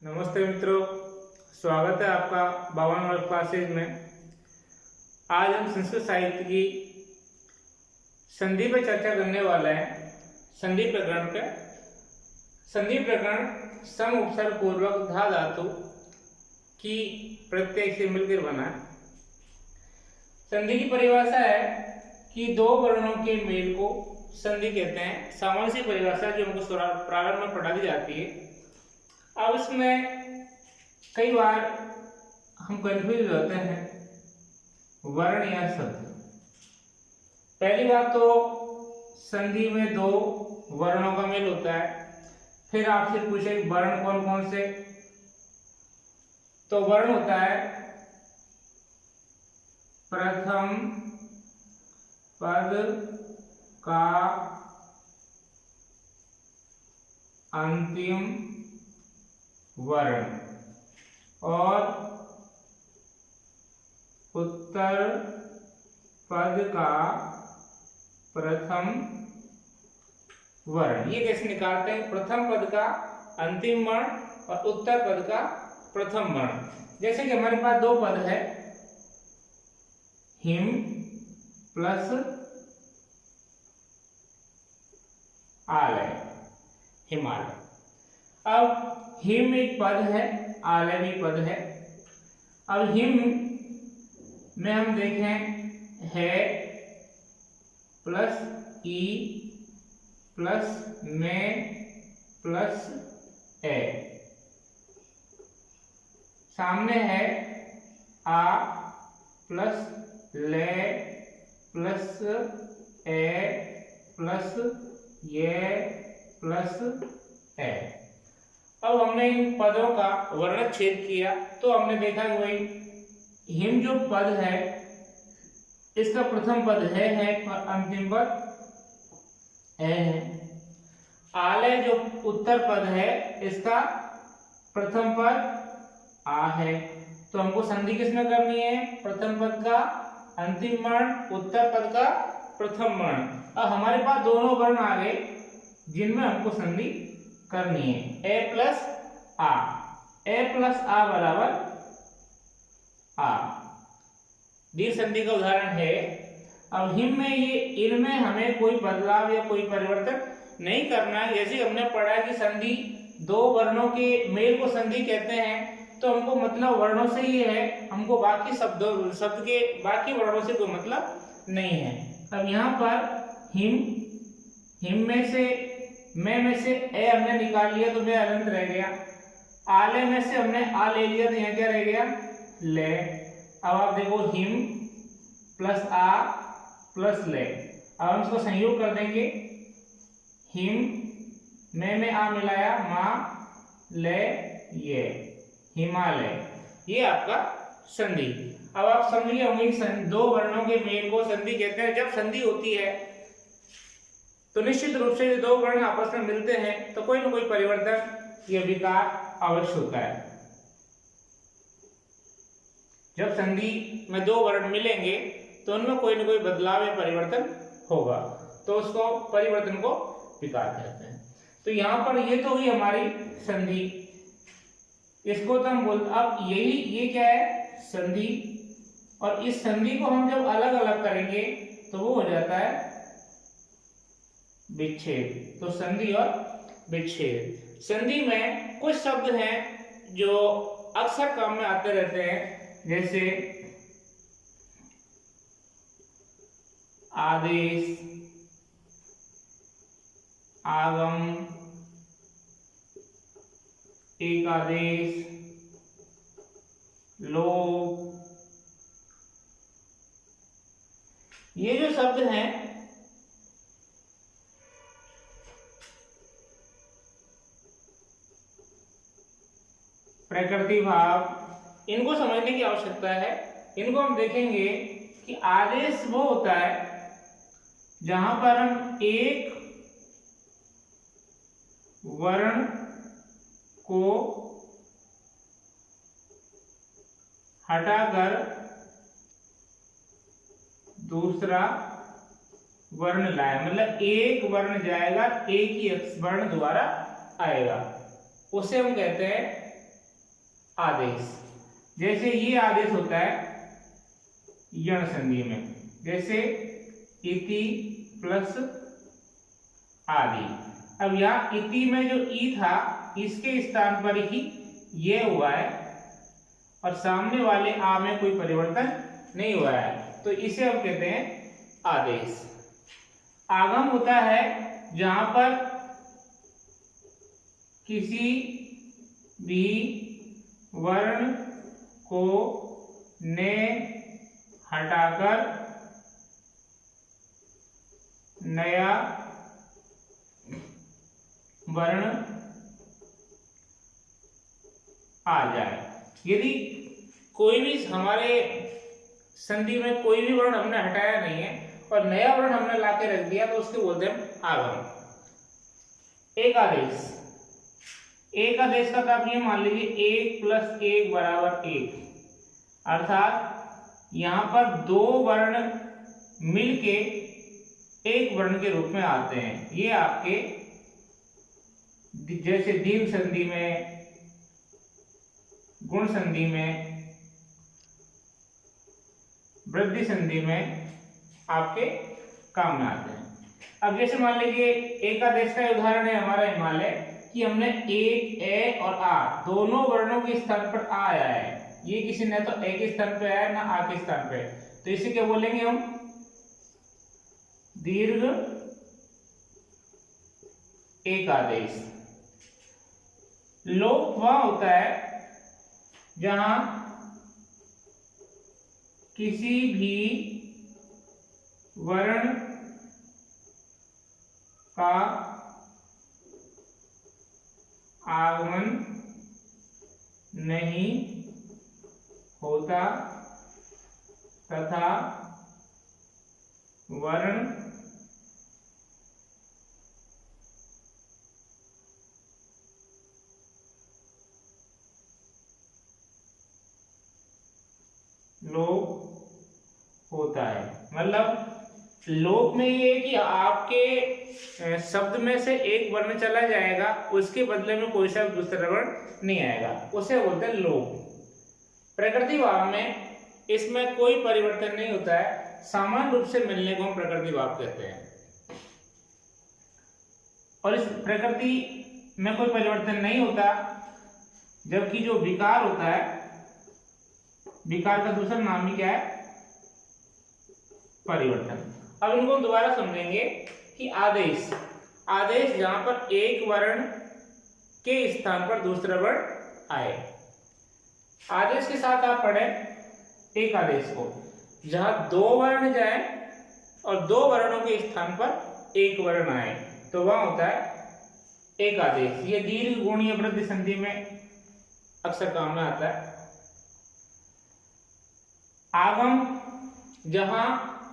नमस्ते मित्रों, स्वागत है आपका 52 वर्ग क्लासेज में। आज हम संस्कृत साहित्य की संधि पर चर्चा करने वाले हैं। संधि प्रकरण पे। संधि प्रकरण सम उपसर्ग पूर्वक धा धातु की प्रत्यय से मिलकर बना है। संधि की परिभाषा है कि दो वर्णों के मेल को संधि कहते हैं। सामान्य सी परिभाषा जो हमको प्रारंभ में पढ़ा दी जाती है। अब इसमें कई बार हम कंफ्यूज होते हैं वर्ण या शब्द। पहली बात तो संधि में दो वर्णों का मेल होता है। फिर आपसे पूछे वर्ण कौन कौन से, तो वर्ण होता है प्रथम पद का अंतिम वर्ण और उत्तर पद का प्रथम वर्ण। ये कैसे निकालते हैं? प्रथम पद का अंतिम वर्ण और उत्तर पद का प्रथम वर्ण। जैसे कि हमारे पास दो पद है, हिम प्लस आलय, हिमालय। अब हिम एक पद है, आलय भी पद है। अब हिम में हम देखें है प्लस ई प्लस में प्लस ए, सामने है आ प्लस ले प्लस ए प्लस ये प्लस ए। अब हमने इन पदों का वर्णच्छेद किया तो हमने देखा कि भाई हिम जो पद है इसका प्रथम पद है और अंतिम पद ए है। आलय जो उत्तर पद है इसका प्रथम पद आ है। तो हमको संधि किसमें करनी है? प्रथम पद का अंतिम वर्ण, उत्तर पद का प्रथम वर्ण। अब हमारे पास दोनों वर्ण आ गए जिनमें हमको संधि करनी है। ए प्लस आ, ए प्लस आ बराबर आ, दीर्घ संधि का उदाहरण है। अब हिम में ये इनमें हमें कोई बदलाव या कोई परिवर्तन नहीं करना है। जैसे हमने पढ़ा है कि संधि दो वर्णों के मेल को संधि कहते हैं, तो हमको मतलब वर्णों से ही है, हमको बाकी शब्द के बाकी वर्णों से कोई मतलब नहीं है। अब यहाँ पर हिम में से में से ए हमने निकाल लिया तो मैं अनंत रह गया। आले में से हमने आ ले लिया तो यहाँ क्या रह गया? ले। अब आप देखो हिम प्लस आ प्लस ले। अब हम इसको संयोग कर देंगे। हिम में आ मिलाया मा ले ये हिमालय, ये आपका संधि। अब आप समझ गए होंगे दो वर्णों के मेल को संधि कहते हैं। जब संधि होती है तो निश्चित रूप से दो वर्ण आपस में मिलते हैं तो कोई ना कोई परिवर्तन या विकार अवश्य होता है। जब संधि में दो वर्ण मिलेंगे तो उनमें कोई ना कोई बदलाव या परिवर्तन होगा, तो उसको परिवर्तन को विकार कहते हैं। तो यहाँ पर ये तो हुई हमारी संधि, इसको तो हम बोलते। अब यही ये क्या है? संधि। और इस संधि को हम जब अलग अलग करेंगे तो वो हो जाता है विच्छेद। तो संधि और विच्छेद। संधि में कुछ शब्द हैं जो अक्सर काम में आते रहते हैं, जैसे आदेश, आगम, एक आदेश, लोभ। ये जो शब्द हैं प्रकृति भाव, इनको समझने की आवश्यकता है। इनको हम देखेंगे कि आदेश वो होता है जहां पर हम एक वर्ण को हटाकर दूसरा वर्ण लाए, मतलब एक वर्ण जाएगा, एक ही वर्ण द्वारा आएगा, उसे हम कहते हैं आदेश। जैसे ये आदेश होता है यण संधि में, जैसे इति प्लस आदि। अब यहाँ इति में जो ई था इसके स्थान पर ही ये हुआ है और सामने वाले आ में कोई परिवर्तन नहीं हुआ है, तो इसे हम कहते हैं आदेश। आगम होता है जहां पर किसी भी वर्ण को ने हटाकर नया वर्ण आ जाए। यदि कोई भी हमारे संधि में कोई भी वर्ण हमने हटाया नहीं है और नया वर्ण हमने लाके रख दिया तो उसके बोलते हैं आगम। एक आदेश, एक आदेश का आप ये मान लीजिए 1 + 1 = 1, अर्थात यहां पर दो वर्ण मिलके एक वर्ण के रूप में आते हैं। ये आपके जैसे दीर्घ संधि में, गुण संधि में, वृद्धि संधि में आपके काम में आते हैं। अब जैसे मान लीजिए एक आदेश का उदाहरण है हमारा हिमालय कि हमने एक ए और आ दोनों वर्णों के स्थान पर आ आया है। ये किसी ने तो ए के स्थान पे आया है ना आ के स्थान पे, तो इसे क्या बोलेंगे हम? दीर्घ एक आदेश। लोप वह होता है जहां किसी भी वर्ण का आगमन नहीं होता तथा वर्ण लोप होता है। मतलब लोप में ये है कि आपके शब्द में से एक वर्ण चला जाएगा, उसके बदले में कोई सा दूसरा वर्ण नहीं आएगा, उसे बोलते हैं लोप। प्रकृति भाव में इसमें कोई परिवर्तन नहीं होता है, सामान्य रूप से मिलने को हम प्रकृति भाव कहते हैं। और इस प्रकृति में कोई परिवर्तन नहीं होता, जबकि जो विकार होता है, विकार का दूसरा नाम ही क्या है? परिवर्तन। अब इनको हम दोबारा समझेंगे कि आदेश, आदेश जहां पर एक वर्ण के स्थान पर दूसरा वर्ण आए। आदेश के साथ आप पढ़े एक आदेश को जहां दो वर्ण जाए और दो वर्णों के स्थान पर एक वर्ण आए, तो वह होता है एक आदेश। ये दीर्घ, गुण या वृद्धि संधि में अक्सर काम में आता है। आगम जहां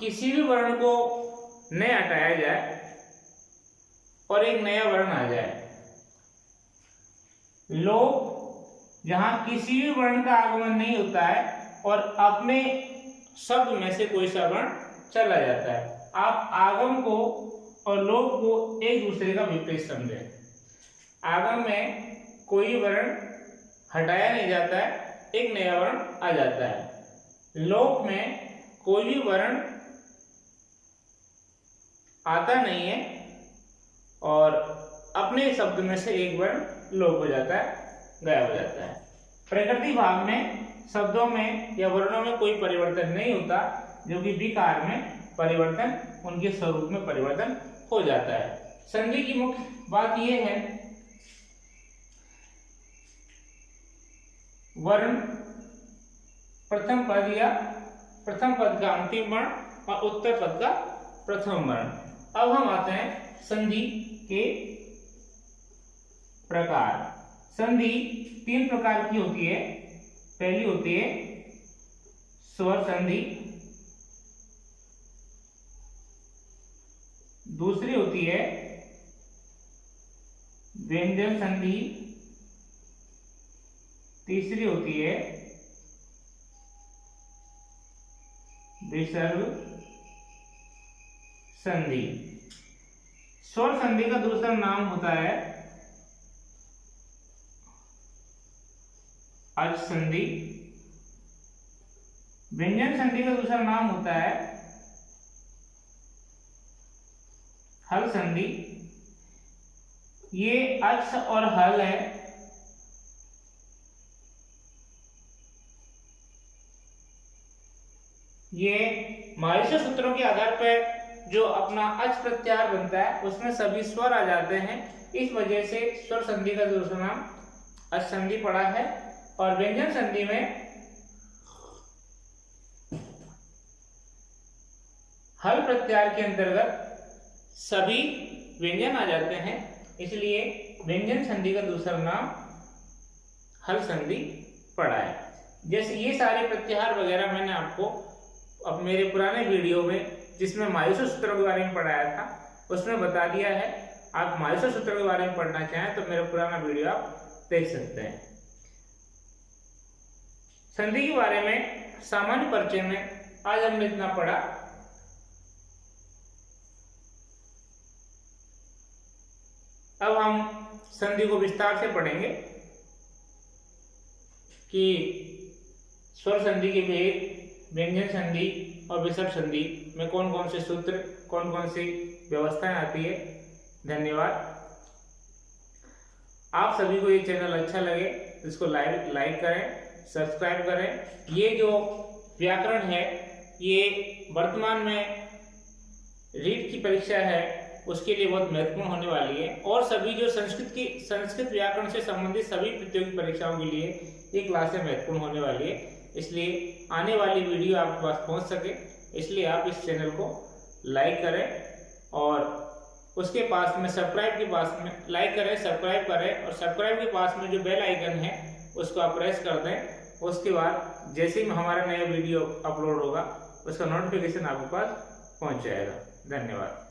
किसी भी वर्ण को न हटाया जाए और एक नया वर्ण आ जाए। लोप जहां किसी भी वर्ण का आगमन नहीं होता है और अपने शब्द में से कोई सा वर्ण चला जाता है। आप आगम को और लोप को एक दूसरे का विपरीत समझें। आगम में कोई वर्ण हटाया नहीं जाता है, एक नया वर्ण आ जाता है। लोप में कोई भी वर्ण आता नहीं है और अपने शब्द में से एक वर्ण लोप हो जाता है, गायब हो जाता है। प्रकृति भाव में शब्दों में या वर्णों में कोई परिवर्तन नहीं होता, जो कि विकार में परिवर्तन, उनके स्वरूप में परिवर्तन हो जाता है। संधि की मुख्य बात यह है, वर्ण प्रथम पद या प्रथम पद का अंतिम वर्ण और उत्तर पद का प्रथम वर्ण। अब हम आते हैं संधि के प्रकार। संधि तीन प्रकार की होती है। पहली होती है स्वर संधि, दूसरी होती है व्यंजन संधि, तीसरी होती है विसर्ग संधि। स्वर संधि का दूसरा नाम होता है अज संधि। व्यंजन संधि का दूसरा नाम होता है हल संधि। ये अक्ष और हल है, ये मायूस सूत्रों के आधार पर जो अपना अच प्रत्याहार बनता है उसमें सभी स्वर आ जाते हैं, इस वजह से स्वर संधि का दूसरा नाम अच संधि पड़ा है। और व्यंजन संधि में हल प्रत्याहार के अंतर्गत सभी व्यंजन आ जाते हैं, इसलिए व्यंजन संधि का दूसरा नाम हल संधि पड़ा है। जैसे ये सारे प्रत्याहार वगैरह मैंने आपको अब मेरे पुराने वीडियो में जिसमें मायूस सूत्रों के बारे में पढ़ाया था उसमें बता दिया है। आप मायूस सूत्रों के बारे में पढ़ना चाहें तो मेरा पुराना वीडियो आप देख सकते हैं। संधि के बारे में सामान्य परिचय में आज हमने इतना पढ़ा। अब हम संधि को विस्तार से पढ़ेंगे कि स्वर संधि के भेद, व्यंजन संधि और विसर्ग संधि में कौन कौन से सूत्र, कौन कौन सी व्यवस्थाएं आती है। धन्यवाद। आप सभी को ये चैनल अच्छा लगे इसको लाइक करें, सब्सक्राइब करें। ये जो व्याकरण है ये वर्तमान में रीट की परीक्षा है उसके लिए बहुत महत्वपूर्ण होने वाली है, और सभी जो संस्कृत व्याकरण से संबंधित सभी प्रतियोगी परीक्षाओं के लिए ये क्लासें महत्वपूर्ण होने वाली है। इसलिए आने वाली वीडियो आपके पास पहुंच सके इसलिए आप इस चैनल को लाइक करें और उसके पास में सब्सक्राइब के पास में लाइक करें, सब्सक्राइब करें और सब्सक्राइब के पास में जो बेल आइकन है उसको आप प्रेस कर दें। उसके बाद जैसे ही हमारा नया वीडियो अपलोड होगा उसका नोटिफिकेशन आपके पास पहुंच जाएगा। धन्यवाद।